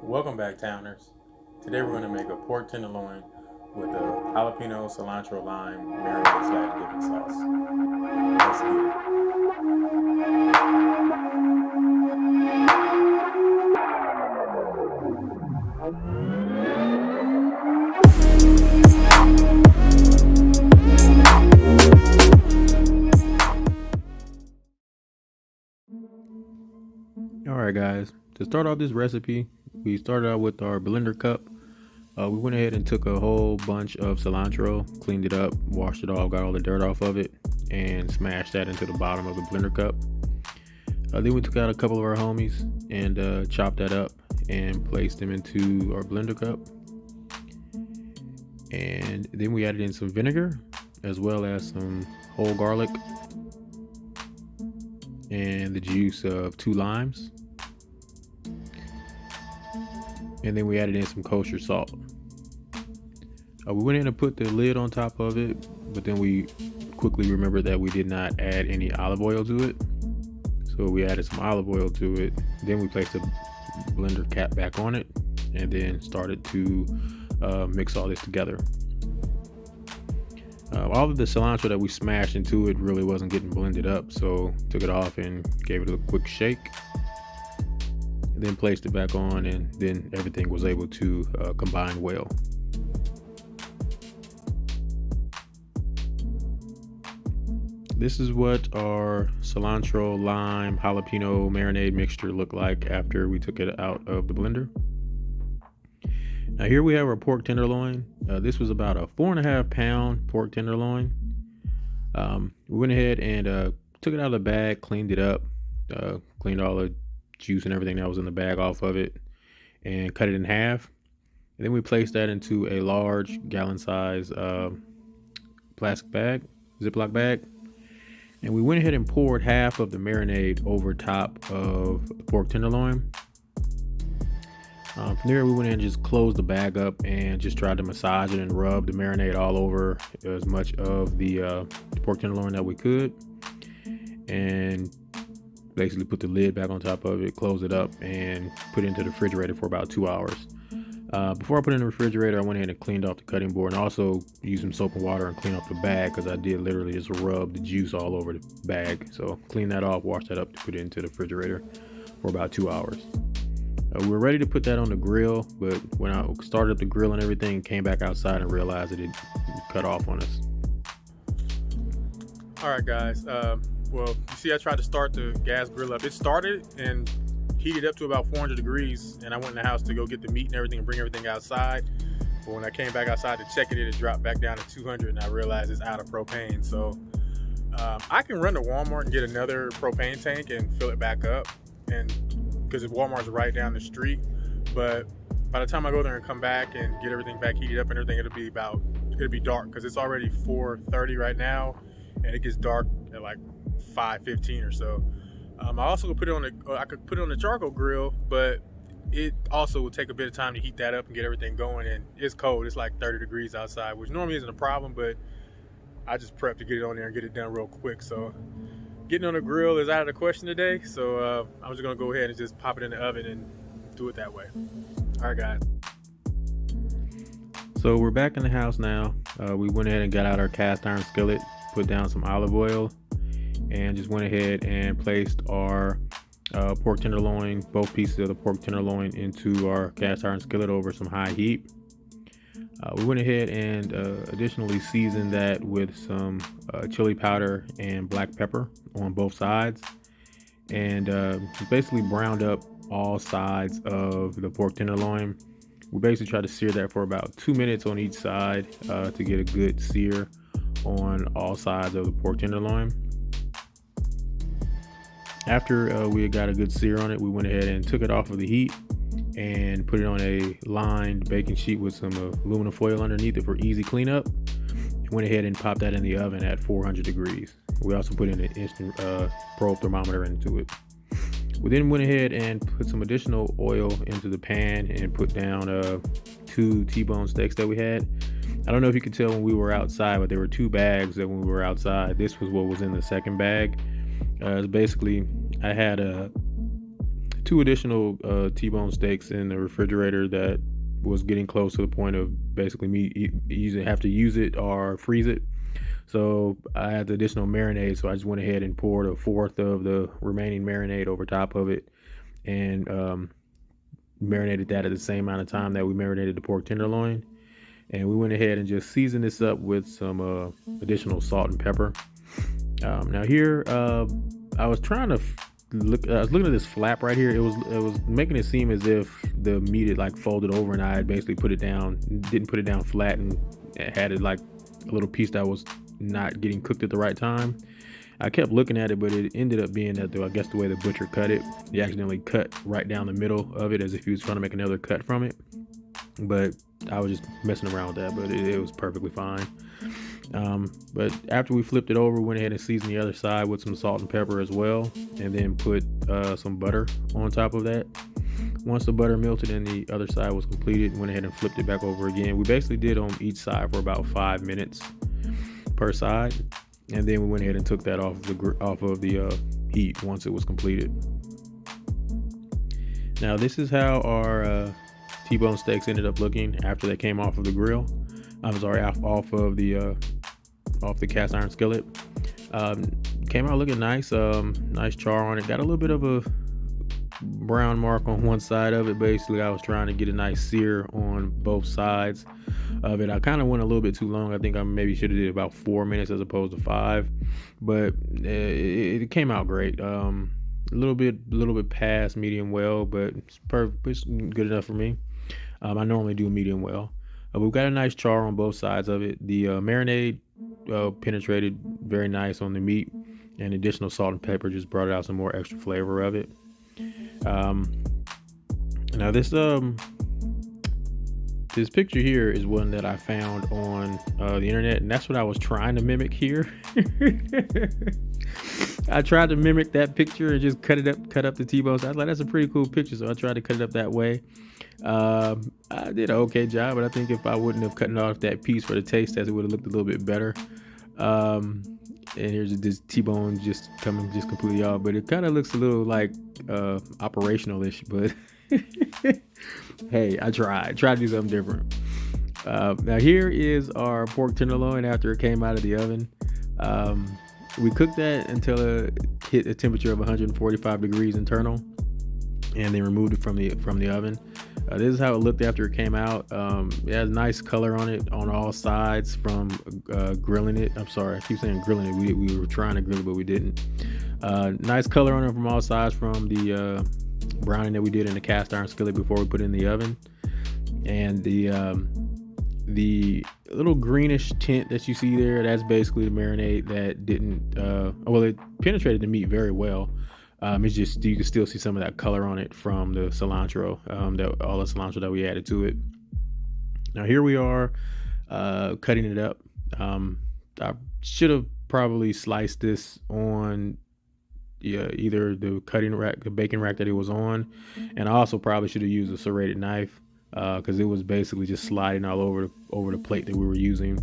Welcome back, Towners. Today we're going to make a pork tenderloin with a jalapeno cilantro lime marinade slash dipping sauce. Let's get it. Alright guys, to start off this recipe, we started out with our blender cup. We went ahead and took a whole bunch of cilantro, cleaned it up, washed it off, got all the dirt off of it, and smashed that into the bottom of the blender cup. Then we took out a couple of our homies and chopped that up and placed them into our blender cup. And then we added in some vinegar as well as some whole garlic and the juice of 2 limes. And then we added in some kosher salt. We went in and put the lid on top of it, but then we quickly remembered that we did not add any olive oil to it. So we added some olive oil to it. Then we placed the blender cap back on it and then started to mix all this together. All of the cilantro that we smashed into it really wasn't getting blended up, so took it off and gave it a quick shake. Then placed it back on, and then everything was able to combine well. This is what our cilantro, lime, jalapeno marinade mixture looked like after we took it out of the blender. Now here we have our pork tenderloin. This was about a 4.5 pound pork tenderloin. We went ahead and took it out of the bag, cleaned it up, cleaned all the juice and everything that was in the bag off of it, and cut it in half. And then we placed that into a large gallon size plastic bag, Ziploc bag. And we went ahead and poured half of the marinade over top of the pork tenderloin. From there, we went in and just closed the bag up and just tried to massage it and rub the marinade all over as much of the pork tenderloin that we could. And basically put the lid back on top of it, close it up, and put it into the refrigerator for about 2 hours. Before I put it in the refrigerator, I went in and cleaned off the cutting board and also used some soap and water and clean off the bag, because I did literally just rub the juice all over the bag. So clean that off, wash that up to put it into the refrigerator for about 2 hours. We were ready to put that on the grill, but when I started up the grill and everything, came back outside and realized that it cut off on us. All right, guys. Well, you see, I tried to start the gas grill up. It started and heated up to about 400 degrees, and I went in the house to go get the meat and everything and bring everything outside. But when I came back outside to check it, it dropped back down to 200, and I realized it's out of propane. So I can run to Walmart and get another propane tank and fill it back up, and because Walmart's right down the street. But by the time I go there and come back and get everything back heated up and everything, it'll be dark, because it's already 4:30 right now, and it gets dark at like 5:15 or so. I also could put it on the charcoal grill, but it also will take a bit of time to heat that up and get everything going, and it's cold. It's like 30 degrees outside, which normally isn't a problem, but I just prepped to get it on there and get it done real quick. So getting on the grill is out of the question today, so I'm just gonna go ahead and just pop it in the oven and do it that way. All right, guys. So we're back in the house now. We went ahead and got out our cast iron skillet, put down some olive oil, and just went ahead and placed our pork tenderloin, both pieces of the pork tenderloin, into our cast iron skillet over some high heat. We went ahead and additionally seasoned that with some chili powder and black pepper on both sides, and just basically browned up all sides of the pork tenderloin. We basically tried to sear that for about 2 minutes on each side to get a good sear on all sides of the pork tenderloin. After we got a good sear on it, we went ahead and took it off of the heat and put it on a lined baking sheet with some aluminum foil underneath it for easy cleanup. Went ahead and popped that in the oven at 400 degrees. We also put in an instant probe thermometer into it. We then went ahead and put some additional oil into the pan and put down 2 T-bone steaks that we had. I don't know if you could tell when we were outside, but there were 2 bags that when we were outside. This was what was in the second bag. Basically, I had two additional T-bone steaks in the refrigerator that was getting close to the point of basically me either have to use it or freeze it. So I had the additional marinade, so I just went ahead and poured a fourth of the remaining marinade over top of it, and marinated that at the same amount of time that we marinated the pork tenderloin. And we went ahead and just seasoned this up with some additional salt and pepper. Now here, I was trying to I was looking at this flap right here. It was making it seem as if the meat had like folded over, and I had basically didn't put it down flat, and had it like a little piece that was not getting cooked at the right time. I kept looking at it, but it ended up being that, I guess, the way the butcher cut it, he accidentally cut right down the middle of it as if he was trying to make another cut from it. But I was just messing around with that, but it was perfectly fine. But after we flipped it over, we went ahead and seasoned the other side with some salt and pepper as well, and then put some butter on top of that. Once the butter melted and the other side was completed, went ahead and flipped it back over again. We basically did on each side for about 5 minutes per side, and then we went ahead and took that off of the heat once it was completed. Now this is how our T-bone steaks ended up looking after they came off of the grill. I'm sorry, off of the cast iron skillet. Came out looking nice. Nice char on it. Got a little bit of a brown mark on one side of it. Basically, I was trying to get a nice sear on both sides of it. I kind of went a little bit too long. I think I maybe should have did about 4 minutes as opposed to 5, but it came out great. A little bit past medium well, but it's good enough for me. I normally do medium well. We've got a nice char on both sides of it. The marinade penetrated very nice on the meat, and additional salt and pepper just brought out some more extra flavor of it. Now this picture here is one that I found on the internet, and that's what I was trying to mimic here. I tried to mimic that picture and just cut up the T-bones. I was like, that's a pretty cool picture, so I tried to cut it up that way. I did an okay job, but I think if I wouldn't have cut off that piece for the taste test, it would have looked a little bit better. And here's this T-bone just completely off, but it kind of looks a little like operational-ish, but hey, I tried to do something different. Now here is our pork tenderloin after it came out of the oven. We cooked that until it hit a temperature of 145 degrees internal, and then removed it from the oven. This is how it looked after it came out. It has nice color on it on all sides from grilling it. I'm sorry, I keep saying grilling it. We were trying to grill it, but we didn't. Nice color on it from all sides from the browning that we did in the cast iron skillet before we put it in the oven. And the little greenish tint that you see there, that's basically the marinade that didn't it penetrated the meat very well. It's just, you can still see some of that color on it from the cilantro, all the cilantro that we added to it. Now here we are cutting it up. I should have probably sliced this on either the cutting rack, the baking rack that it was on, and I also probably should have used a serrated knife because it was basically just sliding all over the plate that we were using.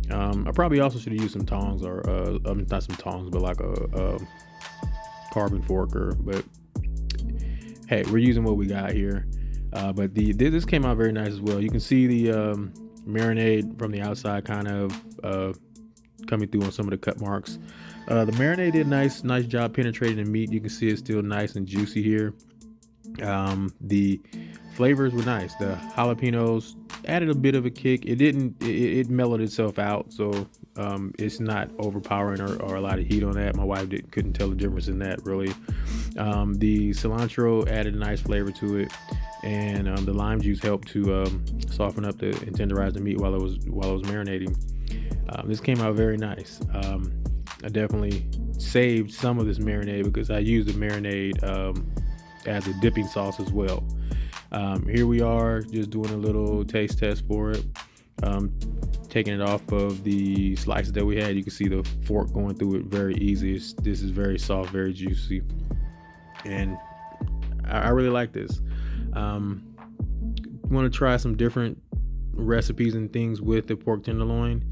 I probably also should have used some tongs, or not some tongs, but like a carbon forker. But hey, we're using what we got here. But this came out very nice as well. You can see the marinade from the outside kind of coming through on some of the cut marks. The marinade did nice job penetrating the meat. You can see it's still nice and juicy here. The flavors were nice. The jalapenos added a bit of a kick. It mellowed itself out, so it's not overpowering or a lot of heat on that. My wife couldn't tell the difference in that really. The cilantro added a nice flavor to it, and the lime juice helped to soften up and tenderize the meat while it was marinating. This came out very nice. I definitely saved some of this marinade because I used the marinade as a dipping sauce as well. Here we are just doing a little taste test for it. Taking it off of the slices that we had. You can see the fork going through it very easy. This is very soft, very juicy, and I really like this. Want to try some different recipes and things with the pork tenderloin.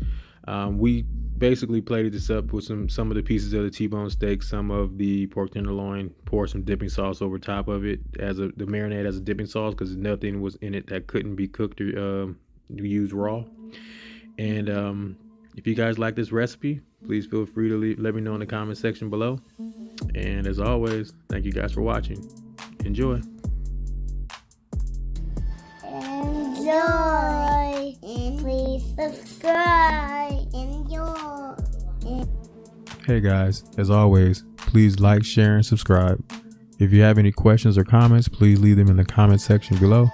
We basically plated this up with some of the pieces of the T-bone steak, some of the pork tenderloin, pour some dipping sauce over top of it as the marinade as a dipping sauce, because nothing was in it that couldn't be cooked or used raw. And if you guys like this recipe, please feel free to let me know in the comment section below. And as always, thank you guys for watching. Enjoy. Enjoy. And please subscribe. Enjoy. Hey guys, as always, please like, share, and subscribe. If you have any questions or comments, please leave them in the comment section below.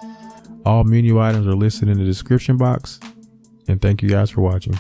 All menu items are listed in the description box. And thank you guys for watching.